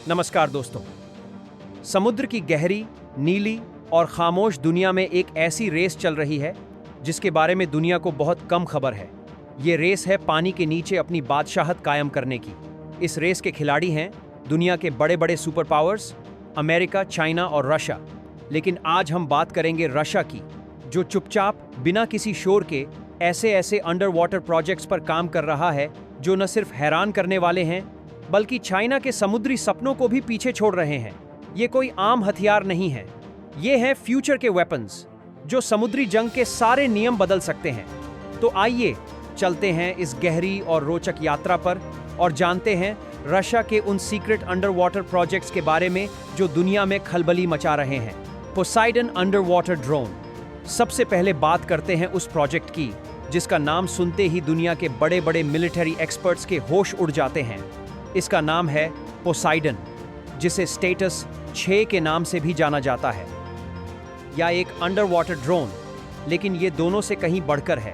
नमस्कार दोस्तों। समुद्र की गहरी, नीली और खामोश दुनिया में एक ऐसी रेस चल रही है जिसके बारे में दुनिया को बहुत कम खबर है। ये रेस है पानी के नीचे अपनी बादशाहत कायम करने की। इस रेस के खिलाड़ी हैं दुनिया के बड़े बड़े सुपर पावर्स, अमेरिका, चाइना और रशिया। लेकिन आज हम बात करेंगे रशिया की, जो चुपचाप बिना किसी शोर के ऐसे अंडर वाटर प्रोजेक्ट्स पर काम कर रहा है जो न सिर्फ हैरान करने वाले हैं बल्कि चाइना के समुद्री सपनों को भी पीछे छोड़ रहे हैं। ये कोई आम हथियार नहीं है, ये है फ्यूचर के वेपन्स जो समुद्री जंग के सारे नियम बदल सकते हैं। तो आइए चलते हैं इस गहरी और रोचक यात्रा पर और जानते हैं रशिया के उन सीक्रेट अंडर वाटर प्रोजेक्ट्स के बारे में जो दुनिया में खलबली मचा रहे हैं। Poseidon under water drone. सबसे पहले बात करते हैं उस प्रोजेक्ट की जिसका नाम सुनते ही दुनिया के बड़े बड़े मिलिट्री एक्सपर्ट्स के होश उड़ जाते हैं। इसका नाम है पोसाइडन, जिसे स्टेटस 6 के नाम से भी जाना जाता है, या एक अंडर वाटर ड्रोन। लेकिन ये दोनों से कहीं बढ़कर है।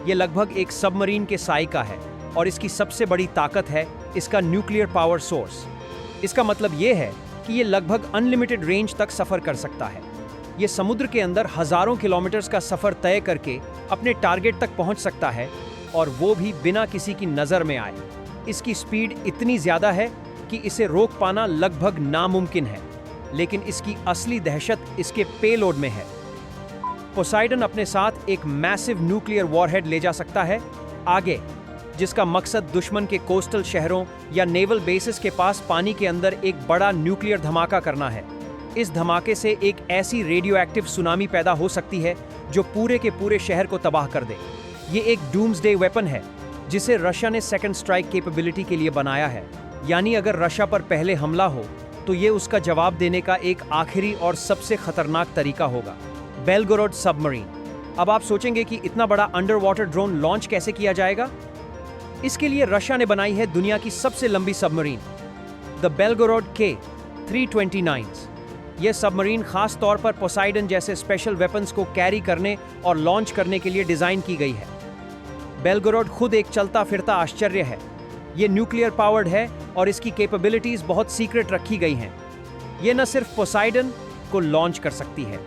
ये लगभग एक सबमरीन के साई का है और इसकी सबसे बड़ी ताकत है इसका न्यूक्लियर पावर सोर्स। इसका मतलब ये है कि ये लगभग अनलिमिटेड रेंज तक सफर कर सकता है। ये समुद्र के अंदर हजारों किलोमीटर्स का सफर तय करके अपने टारगेट तक पहुंच सकता है, और वो भी बिना किसी की नजर में आए। इसकी स्पीड इतनी ज्यादा है कि इसे रोक पाना लगभग नामुमकिन है, लेकिन इसकी असली दहशत इसके पेलोड में है। पोसाइडन अपने साथ एक मैसिव न्यूक्लियर वॉरहेड ले जा सकता है आगे, जिसका मकसद दुश्मन के कोस्टल शहरों या नेवल बेसिस के पास पानी के अंदर एक बड़ा न्यूक्लियर धमाका करना है। इस धमाके से एक ऐसी रेडियो एक्टिव सुनामी पैदा हो सकती है जो पूरे के पूरे शहर को तबाह कर दे। ये एक डूम्सडे वेपन है जिसे रशिया ने सेकंड स्ट्राइक कैपेबिलिटी के लिए बनाया है। यानी अगर रशिया पर पहले हमला हो तो ये उसका जवाब देने का एक आखिरी और सबसे खतरनाक तरीका होगा। Belgorod submarine. अब आप सोचेंगे कि इतना बड़ा अंडर वाटर ड्रोन लॉन्च कैसे किया जाएगा? इसके लिए रशिया ने बनाई है दुनिया की सबसे लंबी सबमरीन, द बेलगोरोड K-329। यह सबमरीन खास तौर पर पोसाइडन जैसे स्पेशल वेपन्स को कैरी करने और लॉन्च करने के लिए डिजाइन की गई है। बेलगोरोड खुद एक चलता फिरता आश्चर्य है। ये न्यूक्लियर पावर्ड है और इसकी कैपेबिलिटीज बहुत सीक्रेट रखी गई हैं। ये न सिर्फ पोसाइडन को लॉन्च कर सकती है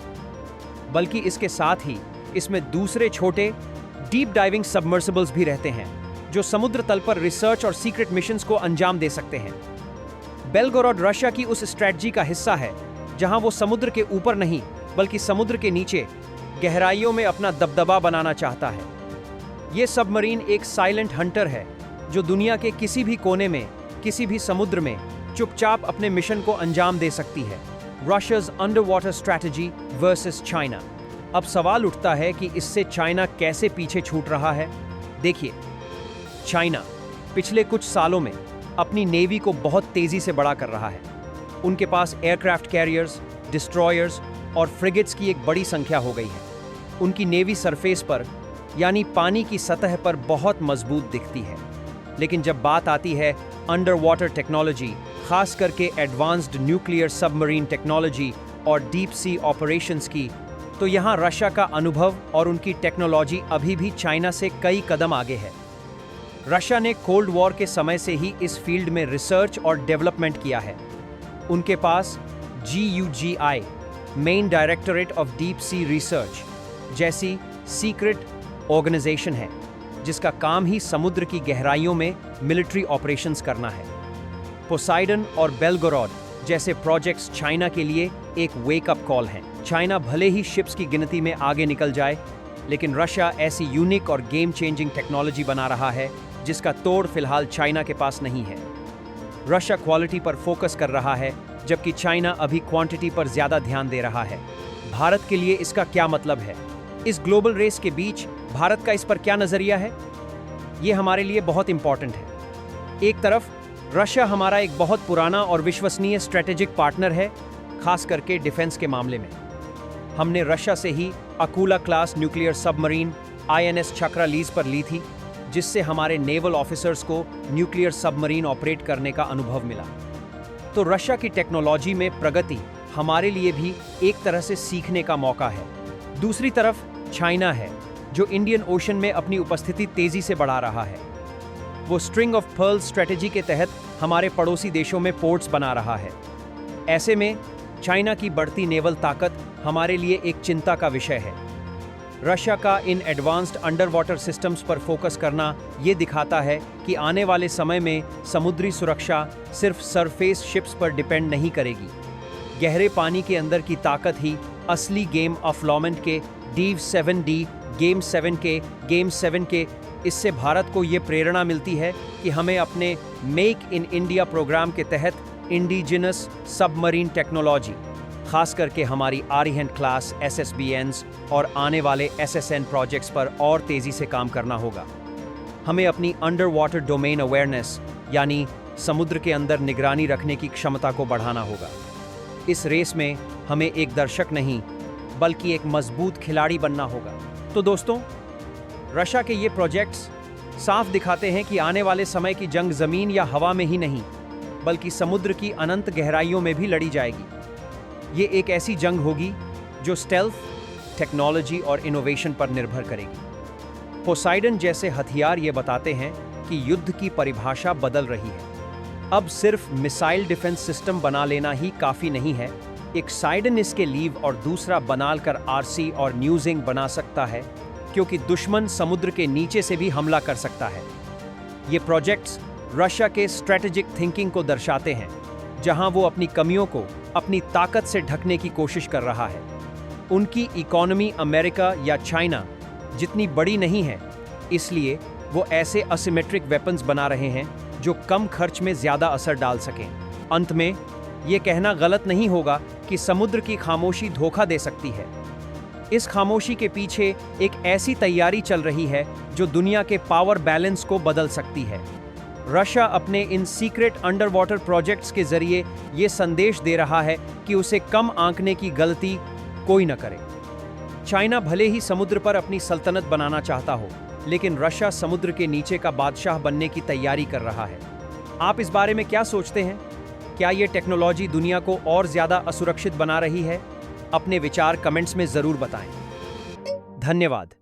बल्कि इसके साथ ही इसमें दूसरे छोटे डीप डाइविंग सबमर्सिबल्स भी रहते हैं जो समुद्र तल पर रिसर्च और सीक्रेट मिशंस को अंजाम दे सकते हैं। बेलगोरोड रशिया की उस स्ट्रेटजी का हिस्सा है जहां वो समुद्र के ऊपर नहीं बल्कि समुद्र के नीचे गहराइयों में अपना दबदबा बनाना चाहता है। ये सबमरीन एक साइलेंट हंटर है जो दुनिया के किसी भी कोने में, किसी भी समुद्र में चुपचाप अपने मिशन को अंजाम दे सकती है। रशिया's under water strategy versus China. अब सवाल उठता है कि इससे चाइना कैसे पीछे छूट रहा है। देखिए, चाइना पिछले कुछ सालों में अपनी नेवी को बहुत तेजी से बड़ा कर रहा है। उनके पास एयरक्राफ्ट कैरियर्स, डिस्ट्रॉयर्स और फ्रिगेट्स की एक बड़ी संख्या हो गई है। उनकी नेवी सरफेस पर यानी पानी की सतह पर बहुत मजबूत दिखती है। लेकिन जब बात आती है अंडर वाटर टेक्नोलॉजी, खास करके एडवांस्ड न्यूक्लियर सबमरीन टेक्नोलॉजी और डीप सी ऑपरेशंस की, तो यहाँ रशिया का अनुभव और उनकी टेक्नोलॉजी अभी भी चाइना से कई कदम आगे है। रशिया ने कोल्ड वॉर के समय से ही इस फील्ड में रिसर्च और डेवलपमेंट किया है। उनके पास GUGI, main directorate of deep sea research जैसी सीक्रेट ऑर्गेनाइजेशन है जिसका काम ही समुद्र की गहराइयों में मिलिट्री ऑपरेशंस करना है। पोसाइडन और बेलगोरोड जैसे प्रोजेक्ट्स चाइना के लिए एक वेकअप कॉल हैं। चाइना भले ही शिप्स की गिनती में आगे निकल जाए, लेकिन रशिया ऐसी यूनिक और गेम चेंजिंग टेक्नोलॉजी बना रहा है जिसका तोड़ फिलहाल चाइना के पास नहीं है। रशिया क्वालिटी पर फोकस कर रहा है जबकि चाइना अभी क्वांटिटी पर ज्यादा ध्यान दे रहा है। भारत के लिए इसका क्या मतलब है? इस ग्लोबल रेस के बीच भारत का इस पर क्या नजरिया है? ये हमारे लिए बहुत इंपॉर्टेंट है। एक तरफ रशिया हमारा एक बहुत पुराना और विश्वसनीय स्ट्रेटेजिक पार्टनर है, खास करके डिफेंस के मामले में। हमने रशिया से ही अकूला क्लास न्यूक्लियर सबमरीन INS चक्रा लीज पर ली थी, जिससे हमारे नेवल ऑफिसर्स को न्यूक्लियर सबमरीन ऑपरेट करने का अनुभव मिला। तो रशिया की टेक्नोलॉजी में प्रगति हमारे लिए भी एक तरह से सीखने का मौका है। दूसरी तरफ चाइना है जो इंडियन ओशन में अपनी उपस्थिति तेजी से बढ़ा रहा है। वो स्ट्रिंग ऑफ पर्ल स्ट्रेटेजी के तहत हमारे पड़ोसी देशों में पोर्ट्स बना रहा है। ऐसे में चाइना की बढ़ती नेवल ताकत हमारे लिए एक चिंता का विषय है। रशिया का इन एडवांस्ड अंडर वाटर सिस्टम्स पर फोकस करना ये दिखाता है कि आने वाले समय में समुद्री सुरक्षा सिर्फ सरफेस शिप्स पर डिपेंड नहीं करेगी। गहरे पानी के अंदर की ताकत ही असली गेम ऑफ लॉमेंट के डीव 7D गेम 7 के इससे भारत को ये प्रेरणा मिलती है कि हमें अपने मेक इन इंडिया प्रोग्राम के तहत इंडिजिनस सबमरीन टेक्नोलॉजी, खास करके हमारी आरिहंत क्लास SSBNs और आने वाले SSN प्रोजेक्ट्स पर और तेजी से काम करना होगा। हमें अपनी अंडर वाटर डोमेन अवेयरनेस यानी समुद्र के अंदर निगरानी रखने की क्षमता को बढ़ाना होगा। इस रेस में हमें एक दर्शक नहीं बल्कि एक मजबूत खिलाड़ी बनना होगा। तो दोस्तों, रशिया के ये प्रोजेक्ट्स साफ दिखाते हैं कि आने वाले समय की जंग जमीन या हवा में ही नहीं बल्कि समुद्र की अनंत गहराइयों में भी लड़ी जाएगी। ये एक ऐसी जंग होगी जो स्टेल्थ, टेक्नोलॉजी और इनोवेशन पर निर्भर करेगी। पोसाइडन जैसे हथियार ये बताते हैं कि युद्ध की परिभाषा बदल रही है। अब सिर्फ मिसाइल डिफेंस सिस्टम बना लेना ही काफी नहीं है। एक साइडन इसके लीव और दूसरा बनाकर RC और न्यूजिंग बना सकता है, क्योंकि दुश्मन समुद्र के नीचे से भी हमला कर सकता है। ये प्रोजेक्ट्स रशिया के स्ट्रेटेजिक थिंकिंग को दर्शाते हैं, जहां वो अपनी कमियों को अपनी ताकत से ढकने की कोशिश कर रहा है। उनकी इकोनॉमी अमेरिका या चाइना जितनी बड़ी नहीं है, इसलिए वो ऐसे असिमेट्रिक वेपन्स बना रहे हैं जो कम खर्च में ज्यादा असर डाल सकें। अंत में ये कहना गलत नहीं होगा कि समुद्र की खामोशी धोखा दे सकती है। इस खामोशी के पीछे एक ऐसी तैयारी चल रही है जो दुनिया के पावर बैलेंस को बदल सकती है। रशिया अपने इन सीक्रेट अंडर वाटर प्रोजेक्ट्स के जरिए ये संदेश दे रहा है कि उसे कम आंकने की गलती कोई न करे। चाइना भले ही समुद्र पर अपनी सल्तनत बनाना चाहता हो, लेकिन रशिया समुद्र के नीचे का बादशाह बनने की तैयारी कर रहा है। आप इस बारे में क्या सोचते हैं? क्या ये टेक्नोलॉजी दुनिया को और ज्यादा असुरक्षित बना रही है? अपने विचार कमेंट्स में जरूर बताएं। धन्यवाद।